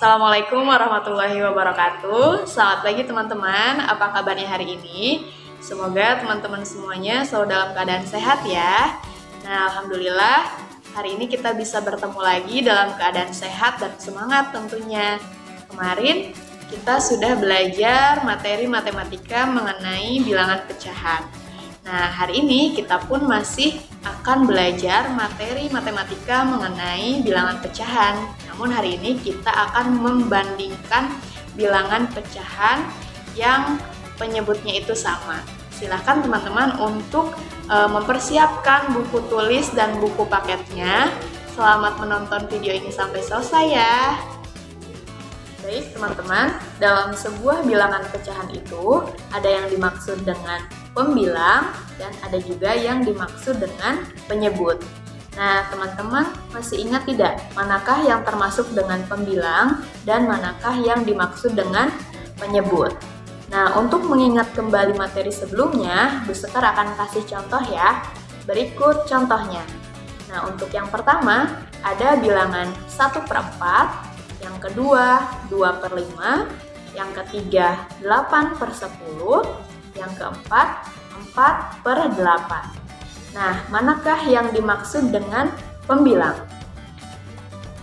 Assalamualaikum warahmatullahi wabarakatuh. Selamat pagi teman-teman, apa kabarnya hari ini? Semoga teman-teman semuanya selalu dalam keadaan sehat ya. Nah, Alhamdulillah hari ini kita bisa bertemu lagi dalam keadaan sehat dan semangat tentunya. Kemarin kita sudah belajar materi matematika mengenai bilangan pecahan. Nah, hari ini kita pun masih akan belajar materi matematika mengenai bilangan pecahan. Namun hari ini kita akan membandingkan bilangan pecahan yang penyebutnya itu sama. Silahkan teman-teman untuk mempersiapkan buku tulis dan buku paketnya. Selamat menonton video ini sampai selesai ya. Baik teman-teman, dalam sebuah bilangan pecahan itu ada yang dimaksud dengan pembilang dan ada juga yang dimaksud dengan penyebut. Nah, teman-teman masih ingat tidak manakah yang termasuk dengan pembilang dan manakah yang dimaksud dengan penyebut? Nah, untuk mengingat kembali materi sebelumnya, Bu Sekar akan kasih contoh ya. Berikut contohnya. Nah, untuk yang pertama ada bilangan 1/4, yang kedua 2/5, yang ketiga 8/10, yang keempat 4/8. Nah, manakah yang dimaksud dengan pembilang?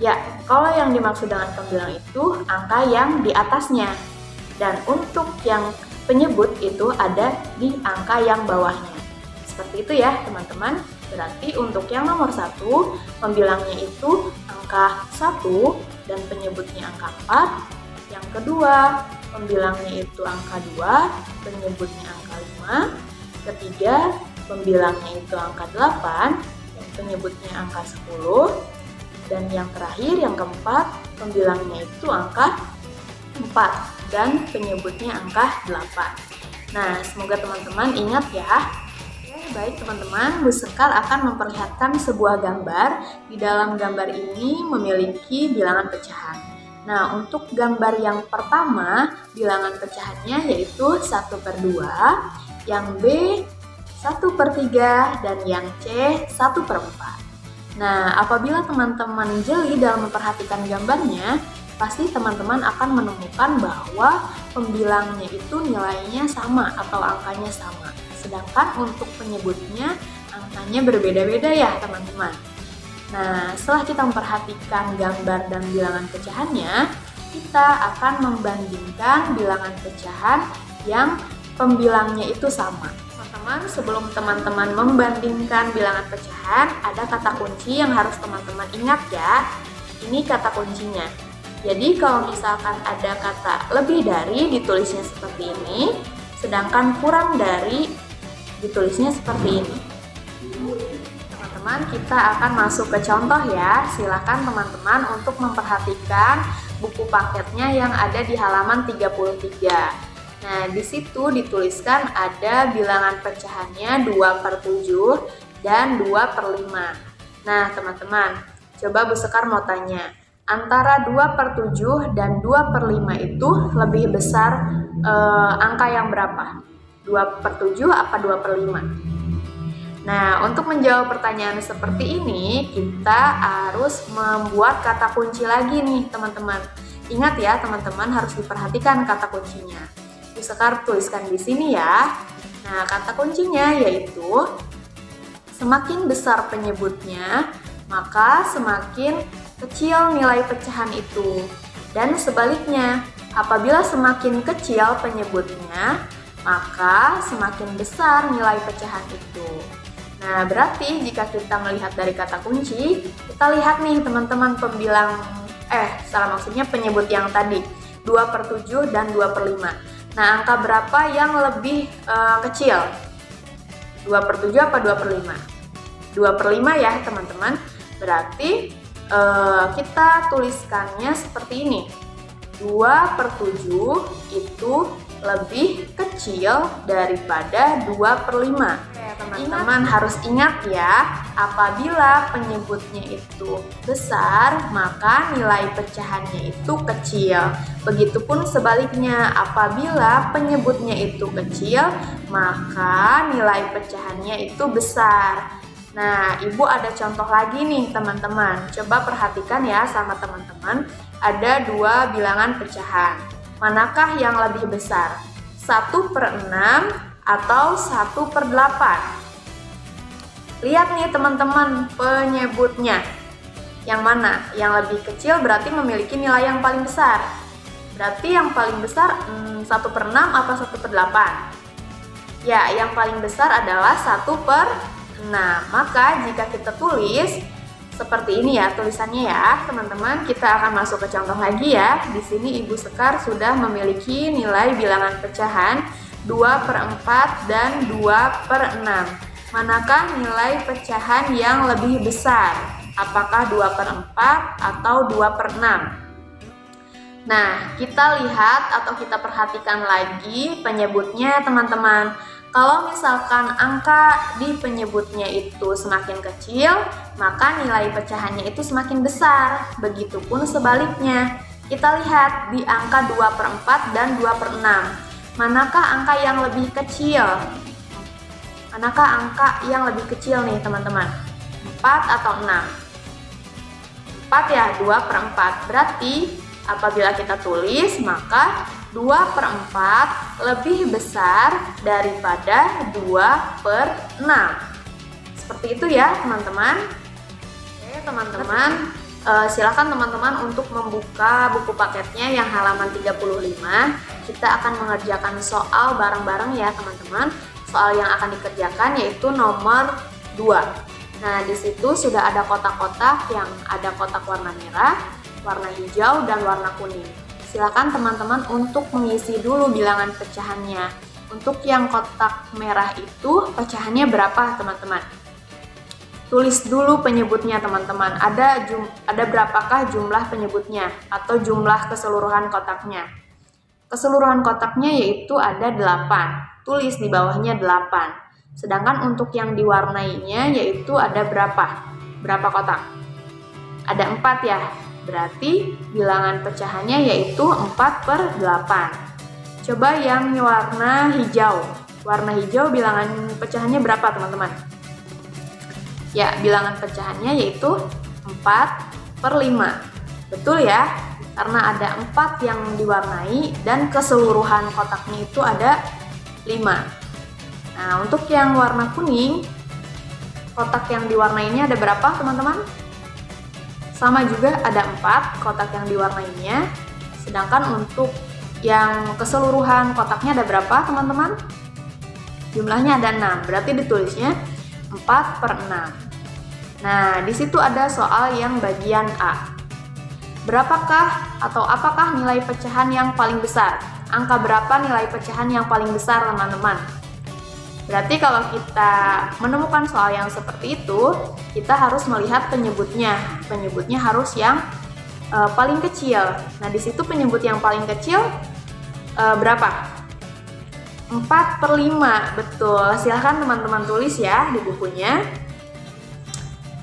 Ya, kalau yang dimaksud dengan pembilang itu angka yang di atasnya. Dan untuk yang penyebut itu ada di angka yang bawahnya. Seperti itu ya teman-teman. Berarti untuk yang nomor 1, pembilangnya itu angka 1 dan penyebutnya angka 4. Yang kedua, pembilangnya itu angka 2, penyebutnya angka 5. Ketiga, pembilangnya itu angka 8, dan penyebutnya angka 10. Dan yang terakhir, yang keempat, pembilangnya itu angka 4 dan penyebutnya angka 8. Nah, semoga teman-teman ingat ya. Baik teman-teman, Bu Sekar akan memperlihatkan sebuah gambar. Di dalam gambar ini memiliki bilangan pecahan. Nah, untuk gambar yang pertama, bilangan pecahannya yaitu 1/2, yang B 1/3, dan yang C 1/4. Nah, apabila teman-teman jeli dalam memperhatikan gambarnya, pasti teman-teman akan menemukan bahwa pembilangnya itu nilainya sama atau angkanya sama. Sedangkan untuk penyebutnya angkanya berbeda-beda ya teman-teman. Nah, setelah kita memperhatikan gambar dan bilangan pecahannya, kita akan membandingkan bilangan pecahan yang pembilangnya itu sama. Teman-teman, sebelum teman-teman membandingkan bilangan pecahan, ada kata kunci yang harus teman-teman ingat ya. Ini kata kuncinya. Jadi kalau misalkan ada kata lebih dari ditulisnya seperti ini, sedangkan kurang dari ditulisnya seperti ini. Teman-teman, kita akan masuk ke contoh ya. Silakan teman-teman untuk memperhatikan buku paketnya yang ada di halaman 33. Nah, di situ dituliskan ada bilangan pecahannya 2/7 dan 2/5. Nah, teman-teman, coba Bu Sekar mau tanya, antara 2/7 dan 2/5 itu lebih besar angka yang berapa? 2/7 apa 2/5? Nah, untuk menjawab pertanyaan seperti ini, kita harus membuat kata kunci lagi nih, teman-teman. Ingat ya, teman-teman harus diperhatikan kata kuncinya. Bu Sekar tuliskan di sini ya. Nah, kata kuncinya yaitu semakin besar penyebutnya, maka semakin kecil nilai pecahan itu. Dan sebaliknya, apabila semakin kecil penyebutnya, maka semakin besar nilai pecahan itu. Nah, berarti jika kita melihat dari kata kunci, kita lihat nih teman-teman maksudnya penyebut yang tadi 2/7 dan 2/5. Nah, angka berapa yang lebih kecil? 2/7 apa 2/5? 2/5 ya teman-teman. Berarti kita tuliskannya seperti ini. 2/7 itu lebih kecil daripada 2/5. Teman-teman harus ingat ya, apabila penyebutnya itu besar, maka nilai pecahannya itu kecil. Begitupun sebaliknya, apabila penyebutnya itu kecil, maka nilai pecahannya itu besar. Nah, Ibu ada contoh lagi nih teman-teman. Coba perhatikan ya sama teman-teman. ada dua bilangan pecahan. Manakah yang lebih besar? 1/6 atau 1/8? Lihat nih teman-teman penyebutnya. Yang mana? Yang lebih kecil berarti memiliki nilai yang paling besar. Berarti yang paling besar 1/6 apa 1/8? Ya, yang paling besar adalah 1/6. Maka jika kita tulis seperti ini ya tulisannya ya teman-teman, kita akan masuk ke contoh lagi ya. Di sini Ibu Sekar sudah memiliki nilai bilangan pecahan 2/4 dan 2/6. Manakah nilai pecahan yang lebih besar? Apakah 2/4 atau 2/6? Nah, kita lihat atau kita perhatikan lagi penyebutnya teman-teman. Kalau misalkan angka di penyebutnya itu semakin kecil, maka nilai pecahannya itu semakin besar. Begitupun sebaliknya. Kita lihat di angka 2/4 dan 2/6. Manakah angka yang lebih kecil? Manakah angka yang lebih kecil nih teman-teman? 4 atau 6? 4 ya, 2/4. Berarti apabila kita tulis, maka 2/4 lebih besar daripada 2/6. Seperti itu ya teman-teman. Oke teman-teman, silakan teman-teman untuk membuka buku paketnya yang halaman 35. Kita akan mengerjakan soal bareng-bareng ya teman-teman. Soal yang akan dikerjakan yaitu nomor 2. Nah, di situ sudah ada kotak-kotak yang ada kotak warna merah, warna hijau, dan warna kuning. Silakan teman-teman untuk mengisi dulu bilangan pecahannya. Untuk yang kotak merah itu pecahannya berapa teman-teman? Tulis dulu penyebutnya teman-teman. Ada berapakah jumlah penyebutnya atau jumlah keseluruhan kotaknya? Keseluruhan kotaknya yaitu ada 8. Tulis di bawahnya 8. Sedangkan untuk yang diwarnainya yaitu ada berapa? Berapa kotak? Ada 4 ya. Berarti bilangan pecahannya yaitu 4/8. Coba yang warna hijau. Warna hijau bilangan pecahannya berapa teman-teman? Ya, bilangan pecahannya yaitu 4/5. Betul ya? Karena ada 4 yang diwarnai dan keseluruhan kotaknya itu ada 5. Nah, untuk yang warna kuning, kotak yang diwarnainya ada berapa teman-teman? Sama juga ada 4 kotak yang diwarnainya. Sedangkan untuk yang keseluruhan kotaknya ada berapa teman-teman? Jumlahnya ada 6. Berarti ditulisnya 4/6. Nah, di situ ada soal yang bagian A. Berapakah atau apakah nilai pecahan yang paling besar? Angka berapa nilai pecahan yang paling besar teman-teman? Berarti kalau kita menemukan soal yang seperti itu, kita harus melihat penyebutnya. Penyebutnya harus yang paling kecil. Nah, di situ penyebut yang paling kecil berapa? 4/5. Betul. Silahkan teman-teman tulis ya di bukunya.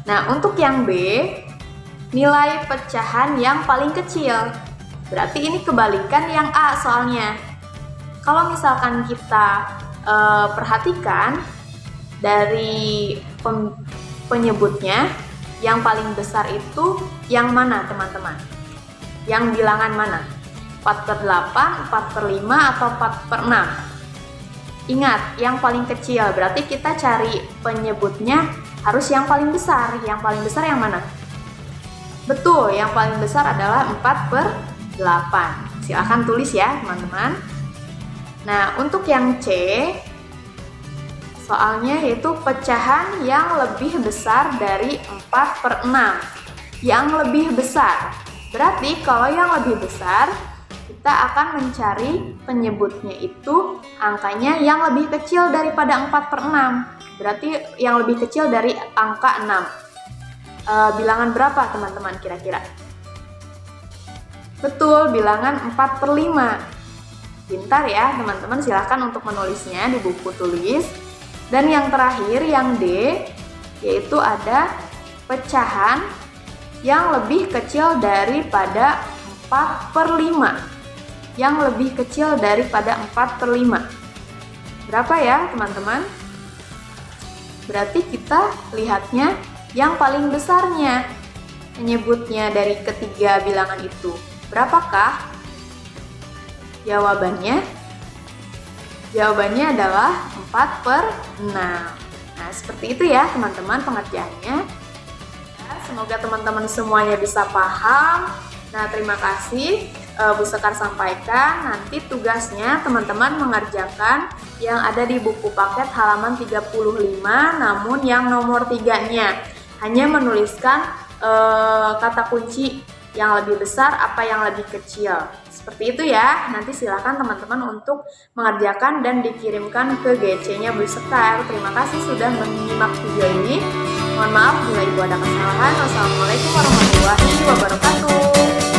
Nah, untuk yang B, nilai pecahan yang paling kecil. Berarti ini kebalikan yang A soalnya. Kalau misalkan kita perhatikan dari penyebutnya, yang paling besar itu yang mana teman-teman? Yang bilangan mana? 4/8, 4/5, atau 4/6? Ingat, yang paling kecil. Berarti kita cari penyebutnya harus yang paling besar. Yang paling besar yang mana? Betul, yang paling besar adalah 4/8. Silahkan tulis ya teman-teman. Nah, untuk yang C, soalnya yaitu pecahan yang lebih besar dari 4/6. Yang lebih besar. Berarti kalau yang lebih besar, kita akan mencari penyebutnya itu angkanya yang lebih kecil daripada 4/6. Berarti yang lebih kecil dari angka 6. Bilangan berapa teman-teman kira-kira? Betul, bilangan 4/5. Pintar ya teman-teman, silahkan untuk menulisnya di buku tulis. Dan yang terakhir yang D, yaitu ada pecahan yang lebih kecil daripada 4/5. Yang lebih kecil daripada 4/5. Berapa ya teman-teman? Berarti kita lihatnya yang paling besarnya penyebutnya dari ketiga bilangan itu. berapakah? Jawabannya adalah 4/6. Nah, seperti itu ya teman-teman pengerjaannya. Semoga teman-teman semuanya bisa paham. Nah, terima kasih Bu Sekar sampaikan. Nanti tugasnya teman-teman mengerjakan yang ada di buku paket halaman 35, namun yang nomor 3-nya. Hanya menuliskan kata kunci yang lebih besar apa yang lebih kecil. Seperti itu ya. Nanti silakan teman-teman untuk mengerjakan dan dikirimkan ke GC-nya Bu Sekar. Terima kasih sudah menyimak video ini. Mohon maaf bila ibu ada kesalahan. Wassalamualaikum warahmatullahi wabarakatuh.